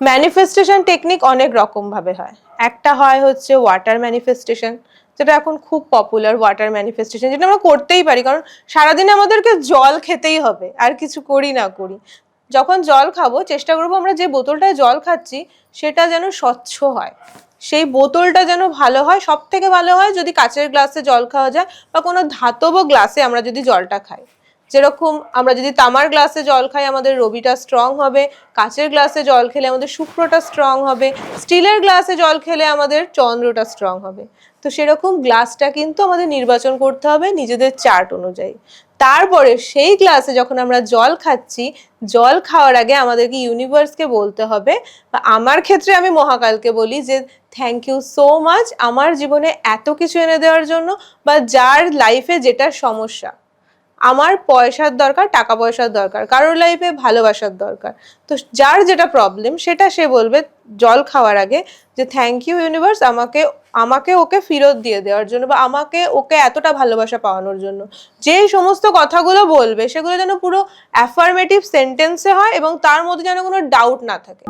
Manifestation technique অনেক রকম ভাবে হয়। একটা হয় হচ্ছে ওয়াটার ম্যানিফেস্টেশন, যেটা এখন খুব পপুলার। ওয়াটার ম্যানিফেস্টেশন যেটা আমরা করতেই পারি, কারণ সারাদিনে আমাদেরকে জল খেতেই হবে, আর কিছু করি না করি। যখন জল খাবো চেষ্টা করবো আমরা যে বোতলটায় জল খাচ্ছি সেটা যেন স্বচ্ছ হয়, সেই বোতলটা যেন ভালো হয়। সব থেকে ভালো হয় যদি কাচের গ্লাসে জল খাওয়া যায়, বা কোনো ধাতব গ্লাসে আমরা যদি জলটা খাই। যেরকম আমরা যদি তামার গ্লাসে জল খাই আমাদের রবিটা স্ট্রং হবে, কাচের গ্লাসে জল খেলে আমাদের শুক্রটা স্ট্রং হবে, স্টিলের গ্লাসে জল খেলে আমাদের চন্দ্রটা স্ট্রং হবে। তো সেরকম গ্লাসটা কিন্তু আমাদের নির্বাচন করতে হবে নিজেদের চার্ট অনুযায়ী। তারপরে সেই গ্লাসে যখন আমরা জল খাচ্ছি, জল খাওয়ার আগে আমাদেরকে ইউনিভার্সকে বলতে হবে, বা আমার ক্ষেত্রে আমি মহাকালকে বলি যে থ্যাংক ইউ সো মাচ আমার জীবনে এত কিছু এনে দেওয়ার জন্য, বা যার লাইফে যেটা সমস্যা, আমার পয়সার দরকার, টাকা পয়সার দরকার, কারোর লাইফে ভালোবাসার দরকার, তো যার যেটা প্রবলেম সেটা সে বলবে জল খাওয়ার আগে যে থ্যাংক ইউ ইউনিভার্স আমাকে আমাকে ওকে ফেরত দিয়ে দেওয়ার জন্য, বা আমাকে ওকে এতটা ভালোবাসা পাওয়ানোর জন্য। যে সমস্ত কথাগুলো বলবে সেগুলো যেন পুরো অ্যাফার্মেটিভ সেন্টেন্সে হয় এবং তার মধ্যে যেন কোনো ডাউট না থাকে।